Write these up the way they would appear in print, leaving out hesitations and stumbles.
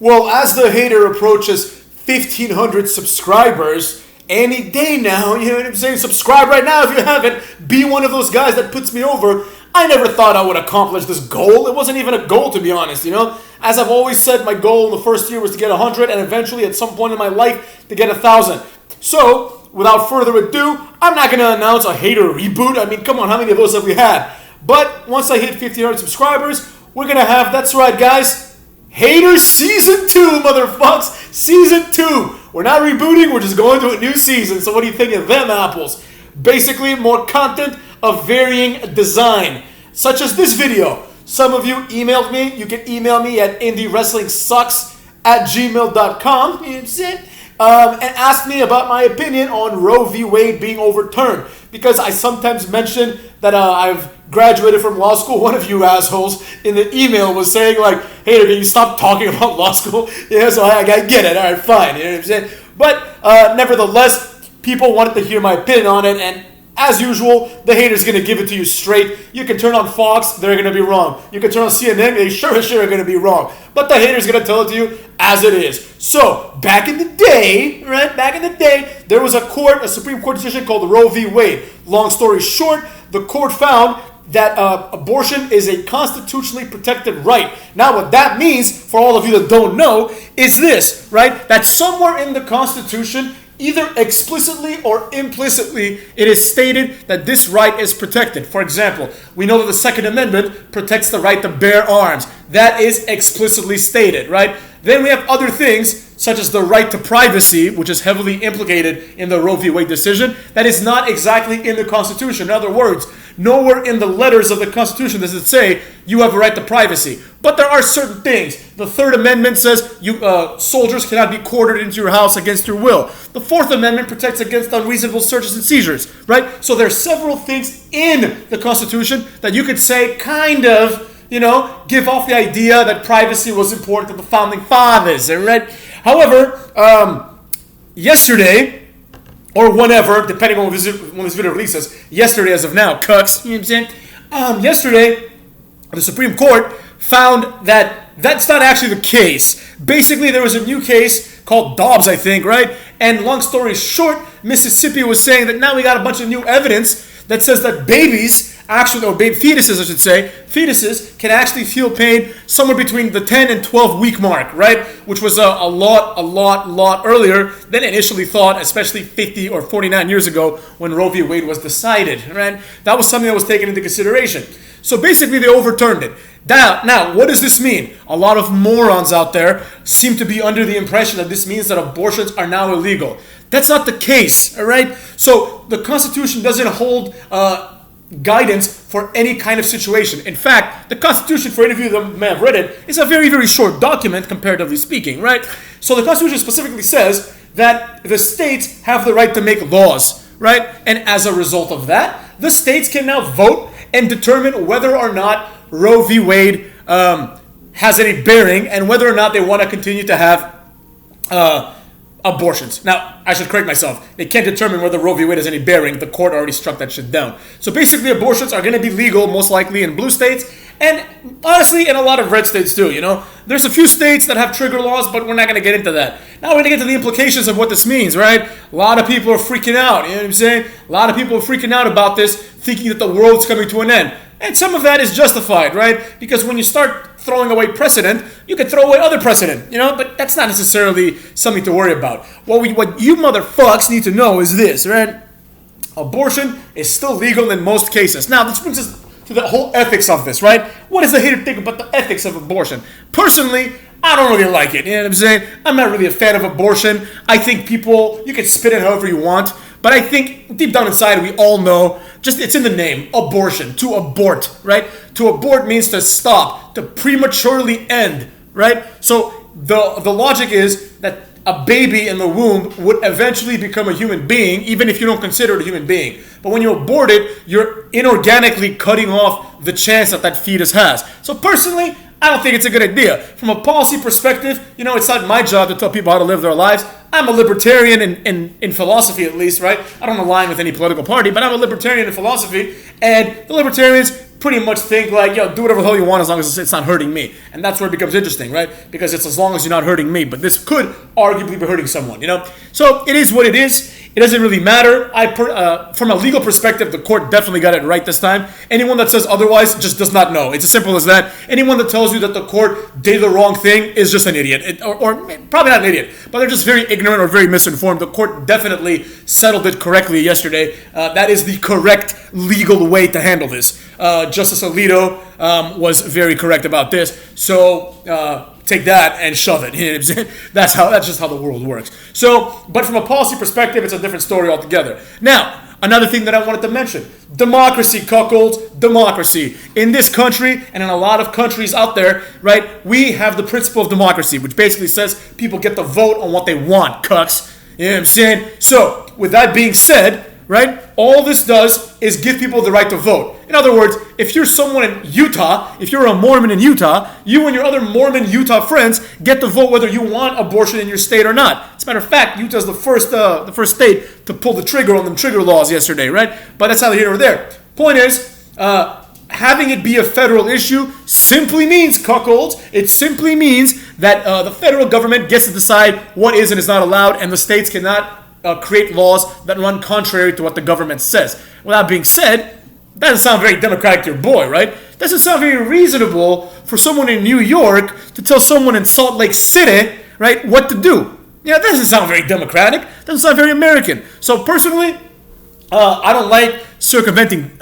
Well, as the hater approaches 1,500 subscribers any day now, you know what I'm saying? Subscribe right now if you haven't. Be one of those guys that puts me over. I never thought I would accomplish this goal. It wasn't even a goal, to be honest, you know? As I've always said, my goal in the first year was to get 100 and eventually at some point in my life to get 1,000. So, without further ado, I'm not going to announce a hater reboot. I mean, come on, how many of those have we had? But once I hit 1,500 subscribers, we're going to have, that's right, guys, Haters Season 2, motherfucks. Season 2. We're not rebooting, we're just going to a new season. So what do you think of them apples? Basically, more content of varying design, such as this video. Some of you emailed me. You can email me at indiewrestlingsucks@gmail.com. You know what I'm saying? And ask me about my opinion on Roe v. Wade being overturned. Because I sometimes mention that I've graduated from law school. One of you assholes in the email was saying like, hey, can you stop talking about law school? Yeah, so I get it. All right, fine. You know what I'm saying? But nevertheless, people wanted to hear my opinion on it. And as usual, the hater's going to give it to you straight. You can turn on Fox, they're going to be wrong. You can turn on CNN, they sure as shit are going to be wrong. But the hater's going to tell it to you as it is. So, back in the day, there was a Supreme Court decision called Roe v. Wade. Long story short, the court found that abortion is a constitutionally protected right. Now, what that means, for all of you that don't know, is this, right? That somewhere in the Constitution, either explicitly or implicitly, it is stated that this right is protected. For example, we know that the Second Amendment protects the right to bear arms. That is explicitly stated, right? Then we have other things, such as the right to privacy, which is heavily implicated in the Roe v. Wade decision, that is not exactly in the Constitution. In other words, nowhere in the letters of the Constitution does it say you have a right to privacy. But there are certain things. The Third Amendment says soldiers cannot be quartered into your house against your will. The Fourth Amendment protects against unreasonable searches and seizures, right? So there are several things in the Constitution that you could say kind of, give off the idea that privacy was important to the Founding Fathers, right? However, yesterday, or whenever, depending on when this video releases, yesterday as of now, cucks, you know what I'm saying? Yesterday, the Supreme Court found that that's not actually the case. Basically, there was a new case called Dobbs, I think, right? And long story short, Mississippi was saying that now we got a bunch of new evidence that says that babies, or baby fetuses, I should say, fetuses can actually feel pain somewhere between the 10 and 12 week mark, right? Which was a lot earlier than initially thought, especially 50 or 49 years ago when Roe v. Wade was decided, right? That was something that was taken into consideration. So basically, they overturned it. Now, what does this mean? A lot of morons out there seem to be under the impression that this means that abortions are now illegal. That's not the case, all right? So the Constitution doesn't hold guidance for any kind of situation. In fact, the Constitution, for any of you that may have read it, is a very, very short document, comparatively speaking, right? So the Constitution specifically says that the states have the right to make laws, right? And as a result of that, the states can now vote and determine whether or not Roe v. Wade has any bearing and whether or not they want to continue to have abortions. Now, I should correct myself. They can't determine whether Roe v. Wade has any bearing. The court already struck that shit down. So basically, abortions are going to be legal, most likely in blue states, and honestly, in a lot of red states too, There's a few states that have trigger laws, but we're not going to get into that. Now we're going to get to the implications of what this means, right? A lot of people are freaking out, you know what I'm saying? A lot of people are freaking out about this, thinking that the world's coming to an end. And some of that is justified, right? Because when you start throwing away precedent, you can throw away other precedent, but that's not necessarily something to worry about. What you motherfucks need to know is this, right? Abortion is still legal in most cases. Now, this brings us to the whole ethics of this, right? What does the hater think about the ethics of abortion? Personally, I don't really like it, you know what I'm saying? I'm not really a fan of abortion. I think you can spin it however you want, but I think deep down inside we all know, it's in the name, abortion, to abort, right? To abort means to stop, to prematurely end, right? So the logic is that a baby in the womb would eventually become a human being, even if you don't consider it a human being. But when you abort it, you're inorganically cutting off the chance that fetus has. So personally, I don't think it's a good idea. From a policy perspective, it's not my job to tell people how to live their lives. I'm a libertarian in philosophy, at least, right? I don't align with any political party, but I'm a libertarian in philosophy. And the libertarians pretty much think like, yo, do whatever the hell you want as long as it's not hurting me. And that's where it becomes interesting, right? Because it's as long as you're not hurting me. But this could arguably be hurting someone, So it is what it is. It doesn't really matter. From a legal perspective, the court definitely got it right this time. Anyone that says otherwise just does not know. It's as simple as that. Anyone that tells you that the court did the wrong thing is just an idiot. Or probably not an idiot, but they're just very ignorant or very misinformed. The court definitely settled it correctly yesterday. That is the correct legal way to handle this. Justice Alito was very correct about this. So take that and shove it. You know what I'm saying? That's just how the world works. So, but from a policy perspective, it's a different story altogether. Now, another thing that I wanted to mention: democracy, cuckolds, democracy. In this country and in a lot of countries out there, right? We have the principle of democracy, which basically says people get to vote on what they want. Cucks. You know what I'm saying? So, with that being said, right? All this does is give people the right to vote. In other words, if you're someone in Utah, if you're a Mormon in Utah, you and your other Mormon Utah friends get to vote whether you want abortion in your state or not. As a matter of fact, Utah's the first state to pull the trigger on them trigger laws yesterday, right? But that's neither here nor there. Point is, having it be a federal issue simply means, cuckolds, it simply means that the federal government gets to decide what is and is not allowed, and the states cannot create laws that run contrary to what the government says. With that being said, that doesn't sound very democratic to your boy, right? Doesn't sound very reasonable for someone in New York to tell someone in Salt Lake City, right, what to do. Yeah, that doesn't sound very democratic. Doesn't sound very American. So personally, I don't like circumventing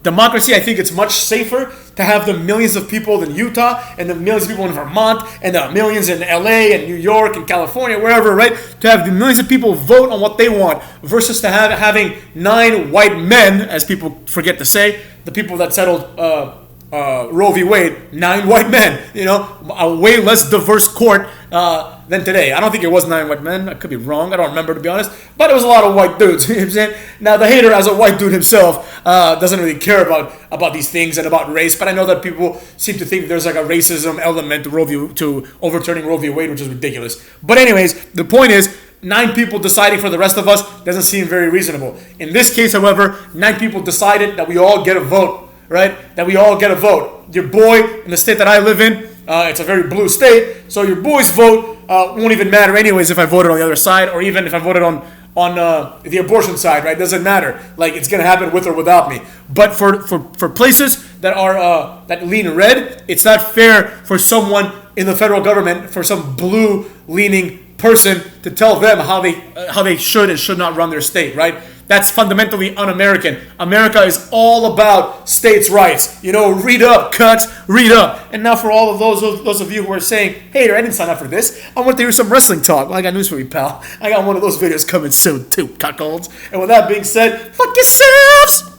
democracy. I think it's much safer to have the millions of people in Utah and the millions of people in Vermont and the millions in LA and New York and California, wherever, right? To have the millions of people vote on what they want versus to having 9 white men, as people forget to say, the people that settled Roe v. Wade, 9 white men, a way less diverse court than today. I don't think it was 9 white men. I could be wrong. I don't remember, to be honest. But it was a lot of white dudes. You know what I'm saying? Now, the hater, as a white dude himself, doesn't really care about these things and about race. But I know that people seem to think there's like a racism element to overturning Roe v. Wade, which is ridiculous. But anyways, the point is, 9 people deciding for the rest of us doesn't seem very reasonable. In this case, however, 9 people decided that we all get a vote. Right? That we all get a vote. Your boy, in the state that I live in, it's a very blue state, so your boy's vote won't even matter anyways if I voted on the other side, or even if I voted on the abortion side, right? Doesn't matter. Like, it's going to happen with or without me. But for places that are that lean red, it's not fair for someone in the federal government, for some blue-leaning person, to tell them how they should and should not run their state, right? That's fundamentally un-American. America is all about states' rights. Read up, cucks, read up. And now for all of those of you who are saying, hey, I didn't sign up for this. I want to hear some wrestling talk. Well, I got news for you, pal. I got one of those videos coming soon too, cuckolds. And with that being said, fuck yourselves!